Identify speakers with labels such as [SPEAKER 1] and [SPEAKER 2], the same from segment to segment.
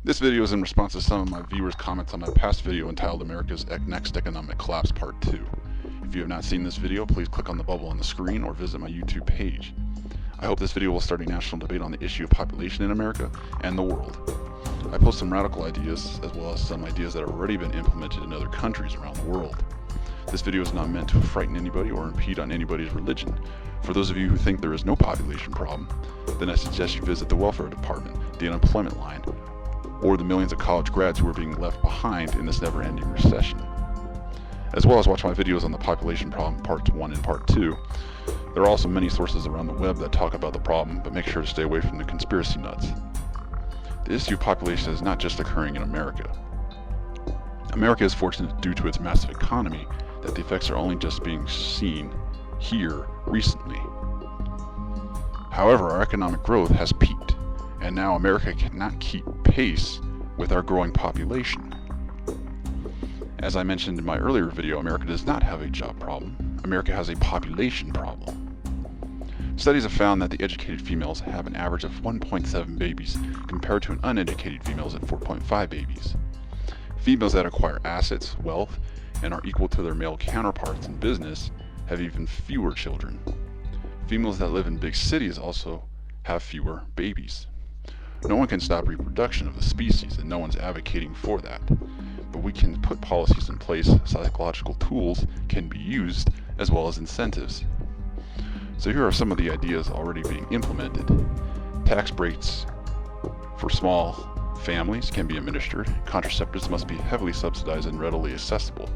[SPEAKER 1] This video is in response to some of my viewers' comments on my past video entitled America's Next Economic Collapse Part 2. If you have not seen this video, please click on the bubble on the screen or visit my YouTube page. I hope this video will start a national debate on the issue of population in America and the world. I post some radical ideas as well as some ideas that have already been implemented in other countries around the world. This video is not meant to frighten anybody or impede on anybody's religion. For those of you who think there is no population problem, then I suggest you visit the welfare department, the unemployment line, or the millions of college grads who are being left behind in this never-ending recession. As well as watch my videos on the population problem, parts 1 and part 2. There are also many sources around the web that talk about the problem, but make sure to stay away from the conspiracy nuts. The issue of population is not just occurring in America. America is fortunate due to its massive economy that the effects are only just being seen here recently. However, our economic growth has peaked, and now America cannot keep pace with our growing population. As I mentioned in my earlier video, America does not have a job problem. America has a population problem. Studies have found that the educated females have an average of 1.7 babies compared to an uneducated females at 4.5 babies. Females that acquire assets, wealth, and are equal to their male counterparts in business have even fewer children. Females that live in big cities also have fewer babies. No one can stop reproduction of the species, and no one's advocating for that. But we can put policies in place, psychological tools can be used, as well as incentives. So here are some of the ideas already being implemented. Tax breaks for small families can be administered. Contraceptives must be heavily subsidized and readily accessible.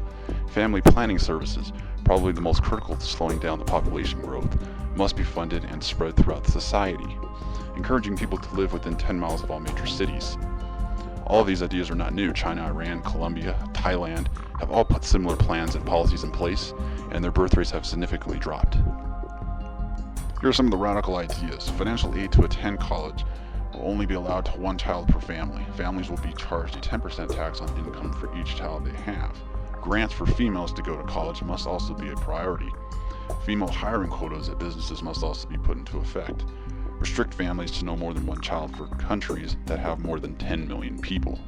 [SPEAKER 1] Family planning services, probably the most critical to slowing down the population growth, must be funded and spread throughout society, encouraging people to live within 10 miles of all major cities. All of these ideas are not new. China, Iran, Colombia, Thailand have all put similar plans and policies in place, and their birth rates have significantly dropped. Here are some of the radical ideas. Financial aid to attend college will only be allowed to one child per family. Families will be charged a 10% tax on income for each child they have. Grants for females to go to college must also be a priority. Female hiring quotas at businesses must also be put into effect. Restrict families to no more than one child for countries that have more than 10 million people.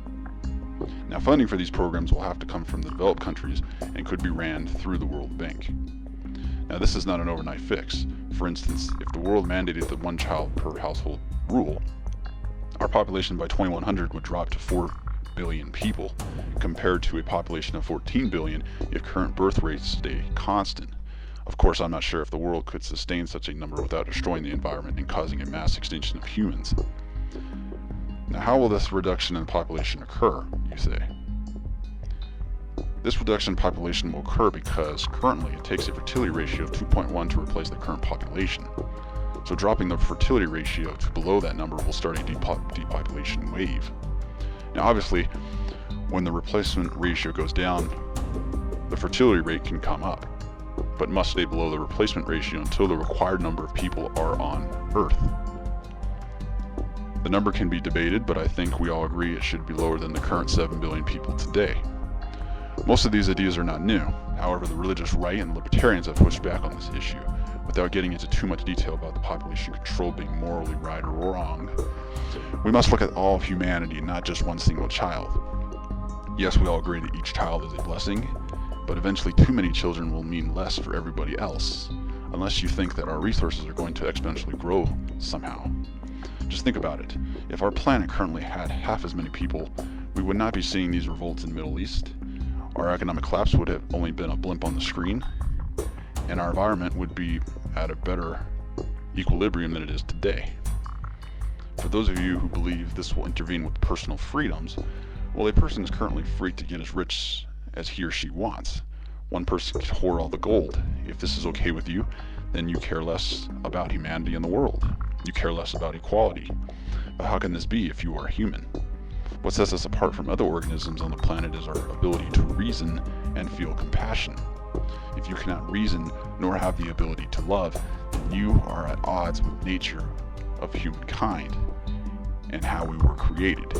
[SPEAKER 1] Now, funding for these programs will have to come from the developed countries and could be ran through the World Bank. Now, this is not an overnight fix. For instance, if the world mandated the one child per household rule, our population by 2100 would drop to 4 billion people, compared to a population of 14 billion if current birth rates stay constant. Of course, I'm not sure if the world could sustain such a number without destroying the environment and causing a mass extinction of humans. Now, how will this reduction in population occur, you say? This reduction in population will occur because currently it takes a fertility ratio of 2.1 to replace the current population. So dropping the fertility ratio to below that number will start a depopulation wave. Now, obviously, when the replacement ratio goes down, the fertility rate can come up, but must stay below the replacement ratio until the required number of people are on Earth. The number can be debated, but I think we all agree it should be lower than the current 7 billion people today. Most of these ideas are not new. However, the religious right and libertarians have pushed back on this issue. Without getting into too much detail about the population control being morally right or wrong, we must look at all of humanity, not just one single child. Yes, we all agree that each child is a blessing, but eventually too many children will mean less for everybody else, unless you think that our resources are going to exponentially grow somehow. Just think about it. If our planet currently had half as many people, we would not be seeing these revolts in the Middle East. Our economic collapse would have only been a blimp on the screen, and our environment would be at a better equilibrium than it is today. For those of you who believe this will intervene with personal freedoms, well, a person is currently free to get as rich as he or she wants. One person can hoard all the gold. If this is okay with you, then you care less about humanity and the world. You care less about equality. But how can this be if you are human? What sets us apart from other organisms on the planet is our ability to reason and feel compassion. If you cannot reason nor have the ability to love, then you are at odds with nature of humankind and how we were created.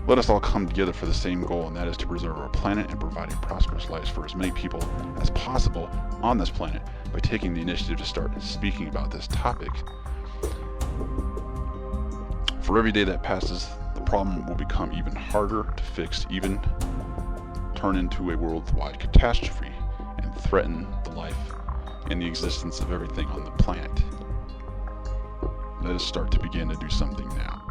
[SPEAKER 1] Let us all come together for the same goal, and that is to preserve our planet and provide a prosperous life for as many people as possible on this planet by taking the initiative to start speaking about this topic. For every day that passes, the problem will become even harder to fix, even turn into a worldwide catastrophe, and threaten the life and the existence of everything on the planet. Let us start to begin to do something now.